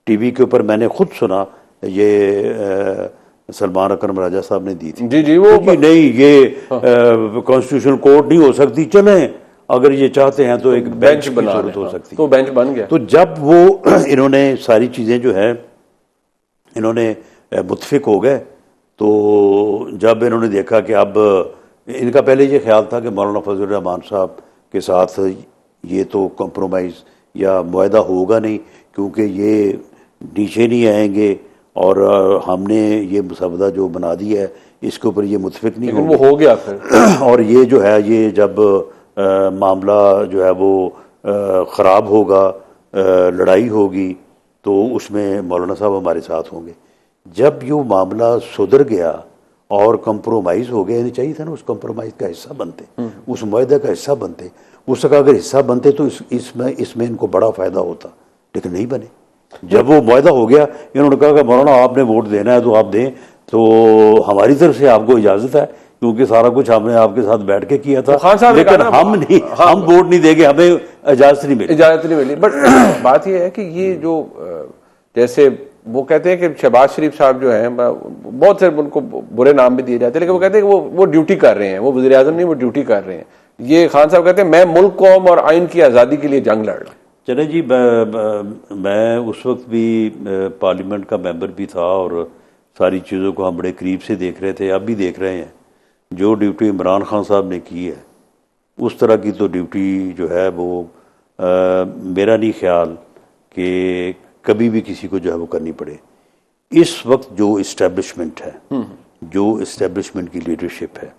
Speaker 3: टीवी के ऊपर मैंने खुद सुना, ये सलमान अकरम राजा साहब ने दी थी।
Speaker 1: जी वो
Speaker 3: नहीं, ये कॉन्स्टिट्यूशनल कोर्ट नहीं हो सकती, चलें अगर ये चाहते हैं तो एक बेंच बना हो सकती,
Speaker 1: तो बेंच बन गया।
Speaker 3: तो जब वो इन्होंने सारी चीज़ें जो है इन्होंने मुतफिक हो गए, तो जब इन्होंने देखा कि अब इनका पहले ये ख्याल था कि मौलाना फजल रहमान साहब के साथ ये तो कॉम्प्रोमाइज़ या मुआहदा होगा नहीं, क्योंकि ये नीचे नहीं आएंगे और हमने ये मसवदा जो बना दिया है इसके ऊपर ये मुतफिक नहीं होंगे।
Speaker 1: वो हो गया फिर
Speaker 3: और ये जो है ये जब मामला जो है वो ख़राब होगा, लड़ाई होगी, तो उसमें मौलाना साहब हमारे साथ होंगे। जब ये मामला सुधर गया और कंप्रोमाइज़ हो गया, नहीं चाहिए था ना उस कंप्रोमाइज़ का हिस्सा बनते, उस मुआहदे का हिस्सा बनते, उसका अगर हिस्सा बनते तो इसमें इनको बड़ा फ़ायदा होता, लेकिन नहीं बने। जब वो मुआहदा हो गया, इन्होंने कहा कि मौलाना आपने वोट देना है तो आप दें, तो हमारी तरफ से आपको इजाज़त है, क्योंकि सारा कुछ हमने आपके साथ बैठ के किया था, लेकिन हम नहीं, हम वोट नहीं देंगे, हमें इजाज़त नहीं मिली।
Speaker 1: बट बात ये है कि ये जो जैसे वो कहते हैं कि शहबाज शरीफ साहब जो हैं, बहुत से उनको बुरे नाम भी दिए जाते हैं, लेकिन वो कहते हैं कि वो ड्यूटी कर रहे हैं, वो वज़ीर आज़म नहीं, वो ड्यूटी कर रहे हैं। ये खान साहब कहते हैं मैं मुल्क, कौम और आइन की आज़ादी के लिए जंग लड़ रहा।
Speaker 3: चले जी, मैं उस वक्त भी पार्लियामेंट का मेंबर भी था और सारी चीज़ों को हम बड़े करीब से देख रहे थे, अब भी देख रहे हैं। जो ड्यूटी इमरान खान साहब ने की है उस तरह की तो ड्यूटी जो है वो मेरा नहीं ख्याल कि कभी भी किसी को जो है वो करनी पड़े। इस वक्त जो इस्टेब्लिशमेंट है, जो इस्टेब्लिशमेंट की लीडरशिप है,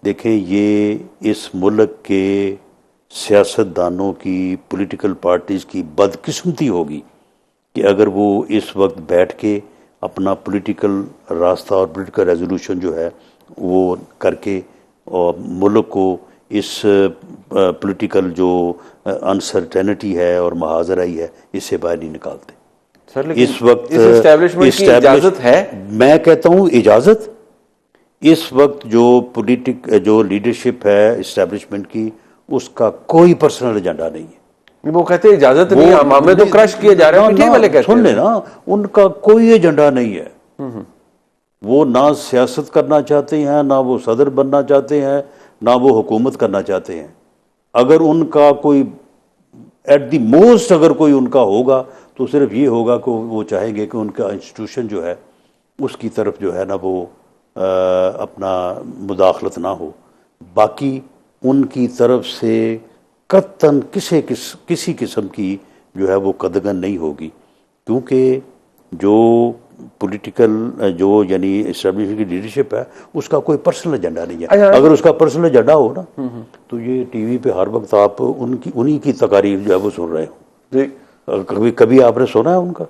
Speaker 3: देखें ये इस मुल्क के सियासतदानों की, पॉलिटिकल पार्टीज़ की बदकिस्मती होगी कि अगर वो इस वक्त बैठ के अपना पॉलिटिकल रास्ता और पॉलिटिकल रेजोल्यूशन जो है वो करके और मुल्क को इस पॉलिटिकल जो अनसर्टेनिटी है और महाजराई है इससे बाहर नहीं निकालते।
Speaker 1: सर,
Speaker 3: इस वक्त
Speaker 1: इस्टेब्लिशमेंट की इजाज़त है,
Speaker 3: मैं कहता हूँ इजाज़त। इस वक्त जो लीडरशिप है इस्टेब्लिशमेंट की, उसका कोई पर्सनल एजेंडा नहीं है।
Speaker 1: वो कहते हैं इजाजत नहीं है, मामले तो क्रश किए जा रहे हैं, पीटीआई वाले कहते हैं।
Speaker 3: सुन लेना, उनका कोई एजेंडा नहीं है। वो ना सियासत करना चाहते हैं, ना वो सदर बनना चाहते हैं, ना वो हुकूमत करना चाहते हैं। अगर उनका कोई एट द मोस्ट अगर कोई उनका होगा तो सिर्फ ये होगा कि वो चाहेंगे कि उनका इंस्टीट्यूशन जो है उसकी तरफ जो है ना वो अपना मुदाखलत ना हो। बाकी उनकी तरफ से कतन किसी किस्म की जो है वो कदगन नहीं होगी, क्योंकि जो पॉलिटिकल जो यानी एस्टेब्लिशमेंट की लीडरशिप है उसका कोई पर्सनल एजेंडा नहीं है। अगर उसका पर्सनल एजेंडा हो ना तो ये टीवी पे हर वक्त आप उन्हीं की तकारीर जो है वो सुन रहे हो। कभी कभी आपने सुना है उनका?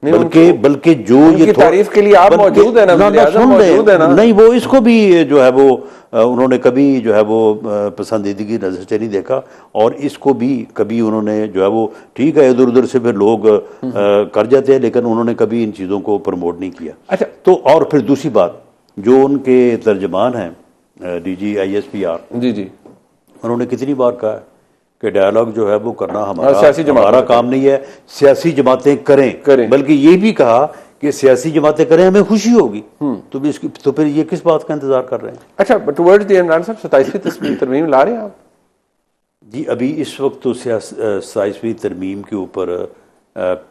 Speaker 3: बल्कि जो ये
Speaker 1: तारीफ के लिए आप मौजूद है ना, मौजूद है ना।
Speaker 3: नहीं, वो इसको भी जो है वो उन्होंने कभी जो है वो पसंदीदगी नजर से नहीं देखा, और इसको भी कभी उन्होंने जो है वो ठीक है इधर उधर से फिर लोग कर जाते हैं, लेकिन उन्होंने कभी इन चीज़ों को प्रमोट नहीं किया।
Speaker 1: अच्छा,
Speaker 3: तो और फिर दूसरी बात, जो उनके तर्जमान हैं DG ISPR
Speaker 1: जी,
Speaker 3: उन्होंने कितनी बार कहा है कि डायलॉग जो है वो करना हमारा काम नहीं है, सियासी जमातें करें। बल्कि ये भी कहा कि सियासी जमातें करें, हमें खुशी होगी। तो फिर ये किस बात का इंतजार कर रहे हैं?
Speaker 1: अच्छा, टुवर्ड्स द इमरान साहब 27वीं तरमीम ला रहे हैं आप?
Speaker 3: जी, अभी इस वक्त तो 27वीं तरमीम के ऊपर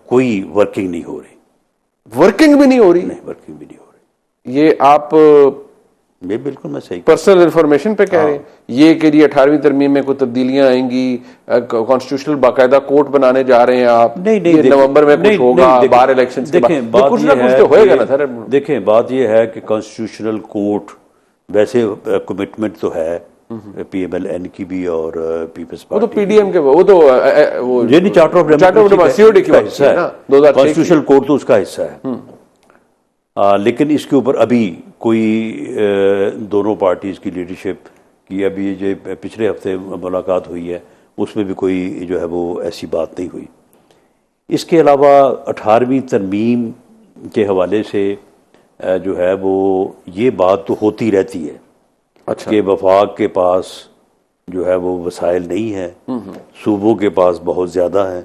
Speaker 3: कोई वर्किंग नहीं हो रही।
Speaker 1: वर्किंग भी नहीं हो रही?
Speaker 3: नहीं, वर्किंग भी नहीं हो रही।
Speaker 1: ये आप
Speaker 3: बिल्कुल मैं सही
Speaker 1: पर्सनल इंफॉर्मेशन पे कह रहे हैं ये कि जी 18वीं तरमीम में कुछ तब्दीलियां आएंगी, कॉन्स्टिट्यूशनल बाकायदा कोर्ट बनाने जा रहे हैं आप? नहीं, नवंबर में कुछ होगा, बार इलेक्शन के बाद कुछ ना कुछ तो होएगा ना सर।
Speaker 3: देखें, बात ये है कि कॉन्स्टिट्यूशनल कोर्ट वैसे कमिटमेंट तो है PMLN की भी और पीपल्स पार्टी,
Speaker 1: वो तो PDM के, वो तो
Speaker 3: चार्टर ऑफ डेमोक्रेसी
Speaker 1: का हिस्सा है ना,
Speaker 3: कॉन्स्टिट्यूशनल कोर्ट तो उसका हिस्सा है। लेकिन इसके ऊपर अभी कोई दोनों पार्टीज की लीडरशिप की अभी जो पिछले हफ्ते मुलाकात हुई है उसमें भी कोई जो है वो ऐसी बात नहीं हुई। इसके अलावा 18वीं तरमीम के हवाले से जो है वो ये बात तो होती रहती है। अच्छा। कि वफाक के पास जो है वो वसाइल नहीं है, सूबों के पास बहुत ज़्यादा है,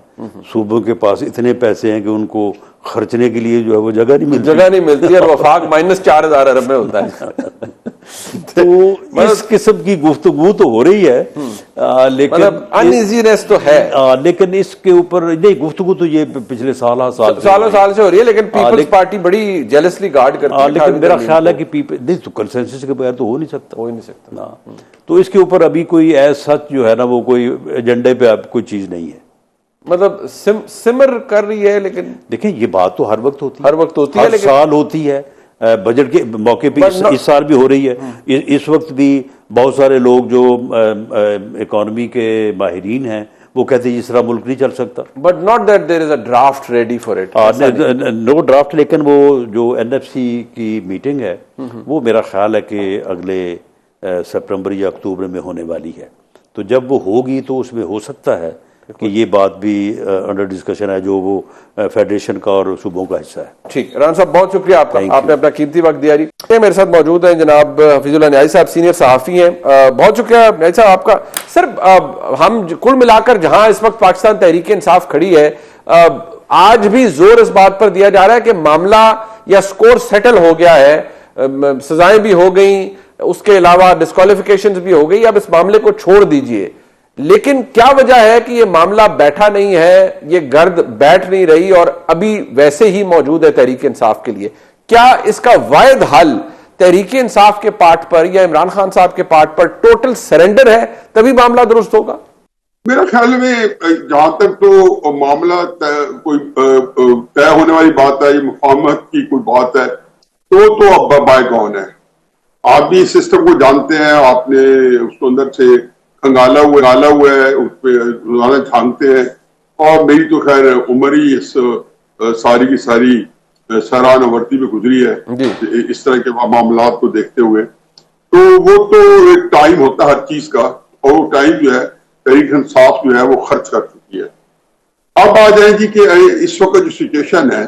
Speaker 3: सूबों के पास इतने पैसे हैं कि उनको खर्चने के लिए जो है वो जगह नहीं मिलती
Speaker 1: और वफाक -4000 अरब में होता है।
Speaker 3: तो इस किस्म की गुफ्तगू तो हो रही है, लेकिन
Speaker 1: अनइजीनेस तो है।
Speaker 3: लेकिन इसके ऊपर नहीं, गुफ्तगू तो ये पिछले सालों
Speaker 1: से हो रही है, लेकिन पीपल्स पार्टी बड़ी जेलसली गार्ड करती है।
Speaker 3: लेकिन मेरा ख्याल है कि नहीं, तो कंसेंसस के बगैर तो हो नहीं सकता ना। तो इसके ऊपर अभी कोई सच जो है ना वो कोई एजेंडे पे अब कोई चीज नहीं है,
Speaker 2: मतलब सिमर कर रही है। लेकिन
Speaker 3: देखिए ये बात तो हर वक्त होती
Speaker 2: है,
Speaker 3: हर साल होती है, बजट के मौके पे इस साल भी हो रही है। इस वक्त भी बहुत सारे लोग जो इकोनॉमी के माहिरीन हैं वो कहते हैं इस तरह मुल्क नहीं चल सकता।
Speaker 2: But not that there is a draft ready for it.
Speaker 3: No draft, लेकिन वो जो NFC की मीटिंग है वो मेरा ख्याल है कि अगले सितंबर या अक्टूबर में होने वाली है। तो जब वो होगी तो उसमें हो सकता है कि ये बात भी अंडर डिस्कशन है, जो वो फेडरेशन का और सूबों का हिस्सा है।
Speaker 2: ठीक, राना साहब बहुत शुक्रिया आपका, आपने अपना कीमती वक्त दिया। मेरे साथ मौजूद हैं जनाब हफीजुल्लाह न्याजी साहब, सीनियर सहाफ़ी हैं। बहुत शुक्रिया न्याजी साहब आपका। सर, हम कुल मिलाकर जहां इस वक्त पाकिस्तान तहरीक इंसाफ खड़ी है, आज भी जोर इस बात पर दिया जा रहा है कि मामला या स्कोर सेटल हो गया है, सजाएं भी हो गई, उसके अलावा डिस्क्वालिफिकेशन भी हो गई, अब इस मामले को छोड़ दीजिए। लेकिन क्या वजह है कि यह मामला बैठा नहीं है, ये गर्द बैठ नहीं रही और अभी वैसे ही मौजूद है तहरीक इंसाफ के लिए? क्या इसका वाहिद हल तहरीक इंसाफ के पार्ट पर या इमरान खान साहब के पार्ट पर टोटल सरेंडर है, तभी मामला दुरुस्त होगा?
Speaker 5: मेरा ख्याल में जहां तक तो मामला कोई तय होने वाली बात है, ये मुफाहमत की कोई बात है, तो अब बायगॉन है। आप भी इस सिस्टम को जानते हैं, आपने उसको अंदर से खंगाला हुआ है, उस पर रोजाना झांकते हैं। और मेरी तो खैर उम्र ही इस सारी की सारी सराहनावर्ती में गुजरी है इस तरह के मामला को देखते हुए। तो वो तो एक टाइम होता है हर चीज का, और वो टाइम जो है तहरीक इंसाफ जो है वो खर्च कर चुकी है। अब आ जाए जी कि इस वक्त जो सिचुएशन है,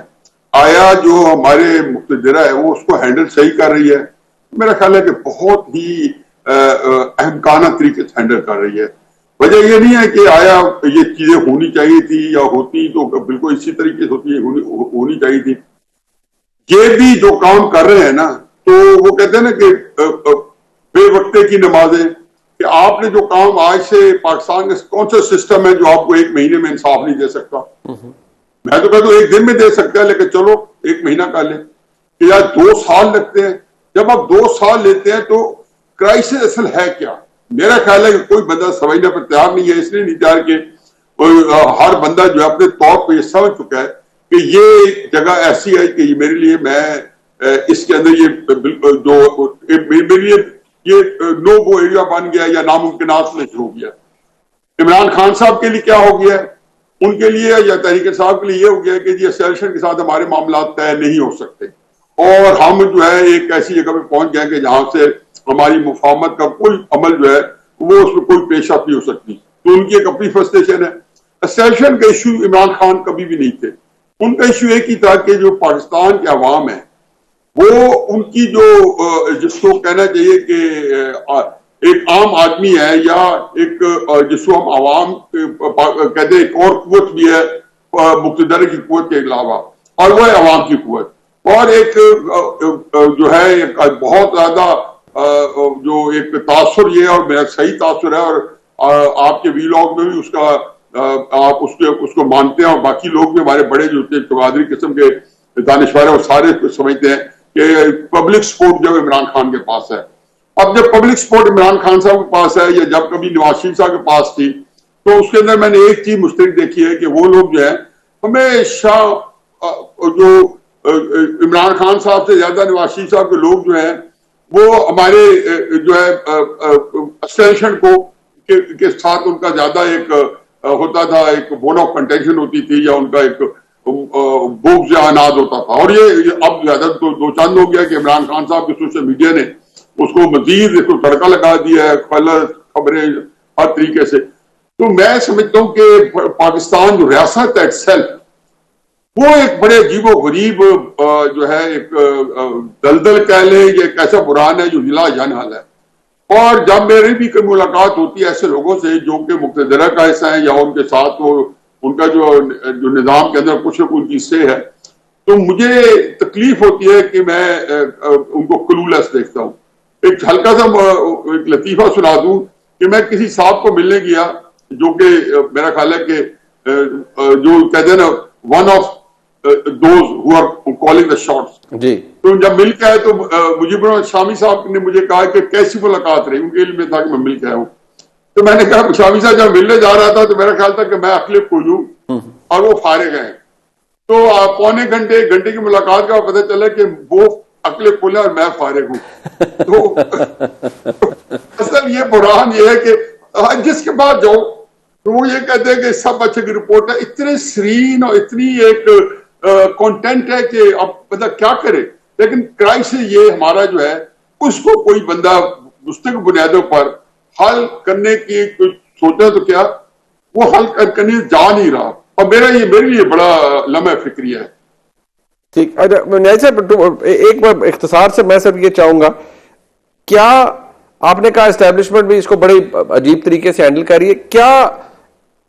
Speaker 5: आया जो हमारे मुख्तदरा है वो उसको हैंडल सही कर रही है? मेरा ख्याल है कि बहुत ही अहमकाना तरीके से हैंडल कर रही है। वजह ये नहीं है कि आया ये चीजें होनी चाहिए थी या होती तो बिल्कुल इसी तरीके से होती होनी चाहिए थी। ये भी जो काम कर रहे हैं ना, तो वो कहते हैं ना कि बेवक्ते की नमाजें, कि आपने जो काम आज से पाकिस्तान का कौन सा सिस्टम है जो आपको एक महीने में इंसाफ नहीं दे सकता। मैं तो कहता हूं एक दिन में दे सकता है, लेकिन चलो एक महीना कर ले, कि यार 2 साल लगते हैं। जब आप 2 साल लेते हैं तो क्राइसिस असल है क्या? मेरा ख्याल है कि कोई बंदा समझने पर तैयार नहीं है, इसलिए नहीं तैयार कि हर बंदा जो है अपने तौर पर यह समझ चुका है कि ये जगह ऐसी है कि मेरे लिए, मैं इसके अंदर ये जो मेरे लिए ये नो गो एरिया बन गया या नामुमकिनात में हो गया। इमरान खान साहब के लिए क्या हो गया, उनके लिए या तहरीक साहब के लिए ये हो गया कि जी सेशन के साथ हमारे मामला तय नहीं हो सकते और हम जो है एक ऐसी जगह पे पहुंच गए कि जहां से हमारी मुफाहमत का कोई अमल जो है वो उसमें कोई पेशा नहीं हो सकती। तो उनकी एक अपनी फ्रस्ट्रेशन है। सेशन का इशू इमरान खान कभी भी नहीं थे। उनका इशू एक ही था कि जो पाकिस्तान के अवाम है वो उनकी जो जिसको कहना चाहिए कि एक आम आदमी है या एक जिसको हम आवाम कहते हैं, एक और कुव्वत भी है मुक्तदर की कुव्वत के अलावा, और वो है अवाम की कुव्वत। और एक जो है एक बहुत ज्यादा जो एक तासुर ये, और मेरा सही तासुर है, और आपके वीलॉग में भी उसका आप उसको मानते हैं, और बाकी लोग भी हमारे बड़े जो चौधरी किस्म के दानिशवर है वो सारे समझते हैं कि पब्लिक सपोर्ट जो इमरान खान के पास है। अब जब पब्लिक सपोर्ट इमरान खान साहब के पास है या जब कभी नवाज शरीफ साहब के पास थी, तो उसके अंदर मैंने एक चीज मुश्तरक देखी है कि वो लोग जो है हमेशा जो इमरान खान साहब से ज्यादा नवाज शरीफ साहब के लोग जो है वो हमारे जो है एक्सटेंशन को के साथ उनका ज्यादा एक होता था, एक बोर्ड ऑफ कंटेंशन होती थी या उनका एक बुग्ज या अनाज होता था। और ये अब ज्यादा तो 2 चांद हो गया कि इमरान खान साहब के सोशल मीडिया ने उसको मजीद इसको तड़का लगा दिया है, गलत खबरें हर तरीके से। तो मैं समझता हूं कि पाकिस्तान जो रियासत है इटसेल्फ वो एक बड़े अजीबो गरीब जो है एक दलदल कह ले, ये एक ऐसा बुरान है जो हिला जानहाल है। और जब मेरी भी कोई मुलाकात होती है ऐसे लोगों से जो कि मुक्तदरा का हिस्सा है या उनके साथ वो उनका जो निजाम के अंदर कुछ न कुछ हिस्से है, तो मुझे तकलीफ होती है कि मैं उनको क्लूलेस देखता हूँ। एक हल्का सा एक लतीफा सुना दूं कि मैं किसी साहब को मिलने गया जो कि मेरा ख्याल है कि जो कहते हैं ना one of those who are calling the shots जी। तो जब मिल के आए तो मुजीबुर शामी साहब ने मुझे कहा कि कैसी मुलाकात रही, उनके इल्म में था कि मैं मिल के आया हूँ। तो मैंने कहा शामी साहब जब मिलने जा रहा था तो मेरा ख्याल था कि मैं अखिल खोलूं और वो फारिग हैं। तो पौने घंटे 1 घंटे की मुलाकात का पता चला कि वो अकले खोले और मैं फारिग हूं। तो असल ये बुरान ये है कि जिसके बाद जाओ तो वो ये कहते हैं कि सब अच्छे की रिपोर्ट है, इतने सीरीन और इतनी एक कंटेंट है कि अब बंदा क्या करे। लेकिन क्राइसिस ये हमारा जो है उसको कोई बंदा मुस्तकिल बुनियादों पर हल करने की कुछ सोचा तो क्या वो हल करने जा नहीं रहा। और मेरे लिए बड़ा लम्हा फिक्री है।
Speaker 1: ठीक, एक बार इख्तिसार से मैं सिर्फ ये चाहूंगा, क्या आपने कहा एस्टेब्लिशमेंट भी इसको बड़े अजीब तरीके से हैंडल कर रही है, क्या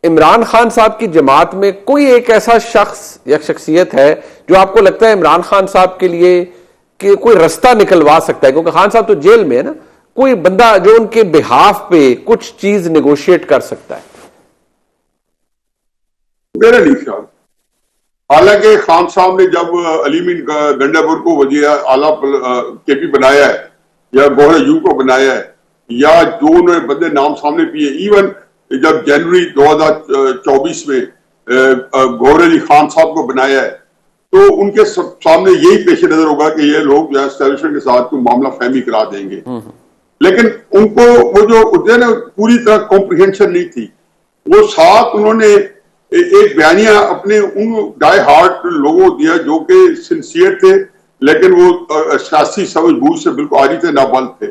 Speaker 1: इमरान खान साहब की जमात में कोई एक ऐसा शख्स या शख्सियत है जो आपको लगता है इमरान खान साहब के लिए कि कोई रास्ता निकलवा सकता है? क्योंकि खान साहब तो जेल में है ना, कोई बंदा जो उनके बिहाफ पे कुछ चीज नेगोशिएट कर सकता है?
Speaker 5: मेरा नहीं ख्याल। हालांकि खान साहब ने जब अलीमीन गंडापुर को वजीर आला केपी बनाया है या गौहर यू को बनाया है या जो उन्होंने बंदे नाम सामने पिए, इवन जब जनवरी 2024 में गौहर अली खान साहब को बनाया है तो उनके सामने यही पेश नजर होगा कि ये लोग जो है एस्टेब्लिशमेंट के साथ कोई मामला फहमी करा देंगे। लेकिन उनको वो जो ना पूरी तरह कॉम्प्रिहेंशन नहीं थी। वो साथ उन्होंने एक बयानिया अपने उन डाई हार्ट लोगों को दिया जो कि सिंसियर थे लेकिन वो सियासी समझबूझ से बिल्कुल आरी थे, नाबालिग थे।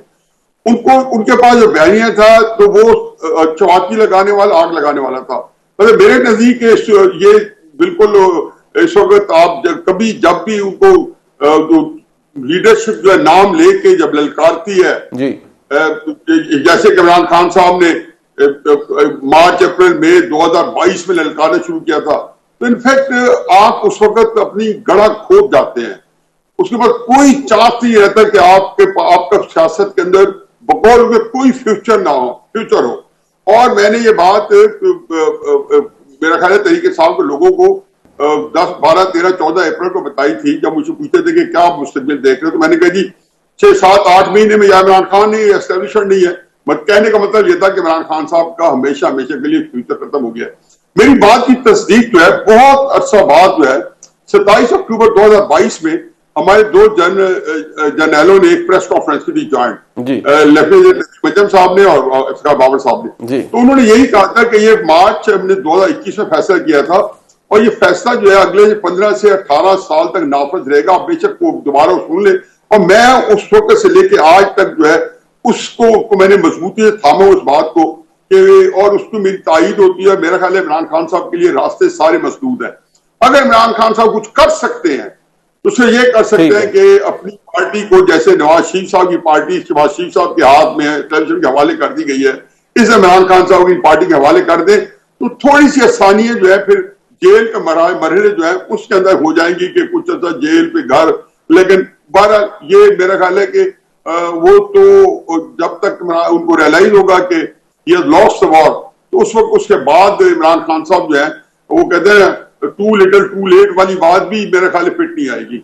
Speaker 5: उनको उनके पास जो बयानिया था तो वो चौकी लगाने वाला, आग लगाने वाला था। मतलब मेरे नजदीक ये बिल्कुल इस वक्त आप कभी जब भी उनको जो लीडरशिप जो है नाम लेके जब ललकारती है जी, जैसे कि इमरान खान साहब ने मार्च अप्रैल मई 2022 में ललकारना शुरू किया था, तो इनफैक्ट आप उस वक्त अपनी गड़ा खोद जाते हैं। उसके बाद कोई चांस नहीं रहता कि आपका सियासत के अंदर बकौल में कोई फ्यूचर हो। और मैंने ये बात मेरा ख्याल है तहरीक इंसाफ के लोगों को 10, 12, 13, 14 अप्रैल को बताई थी, जब मुझसे पूछते थे कि क्या आप मुस्तकबिल देख रहे हो, तो मैंने कहा जी 6, 7, 8 महीने में या इमरान खान नहीं एस्टेब्लिशमेंट नहीं है। बट कहने का मतलब यह था कि इमरान खान साहब का हमेशा के लिए फ्यूचर खत्म हो गया। मेरी बात की तस्दीक जो है बहुत अरसा बाद जो है 27 अक्टूबर 2022 में हमारे दो जर्नैलों ने एक प्रेस कॉन्फ्रेंस की थी जॉइंट, लेफ्टिनेंट मजम साहब ने और इफ्तिखार बाबर साहब ने। तो उन्होंने यही कहा था कि ये मार्च हमने 2021 में फैसला किया था और ये फैसला जो है अगले 15 से 18 साल तक नाफज रहेगा। आप बेशक को दोबारा सुन ले। और मैं उस वक्त से लेके आज तक जो है उसको मैंने मजबूती से थामा उस बात को कि, और उसको मेरी तायीद होती है। मेरा ख्याल है इमरान खान साहब के लिए रास्ते सारे मसदूद हैं। अगर इमरान खान साहब कुछ कर सकते हैं तो उसे ये कर सकते हैं कि अपनी पार्टी को, जैसे नवाज शरीफ साहब की पार्टी शहबाज शरीफ साहब के हाथ में टेलीविजन के हवाले कर दी गई है, इसे इमरान खान साहब की पार्टी के हवाले कर दे तो थोड़ी सी आसानियां जो है फिर जेल के मरहले जो है उसके अंदर हो जाएंगी कि कुछ ऐसा जेल पे घर। लेकिन बहरहाल ये मेरा ख्याल है कि वो तो जब तक उनको रियलाइज होगा कि ये लॉस्ट द वॉर, तो उस वक्त उसके बाद इमरान खान साहब जो है वो कहते हैं टू लिटिल टू लेट वाली बात भी मेरे ख्याल फिट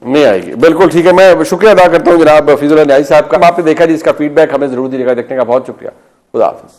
Speaker 5: नहीं आएगी।
Speaker 1: बिल्कुल ठीक है। मैं शुक्रिया अदा करता हूं जनाब फैजुल्लाह न्याजी साहब का। आपने देखा जी, इसका फीडबैक हमें जरूर दीजिएगा। देखने का बहुत शुक्रिया। खुदा हाफिज।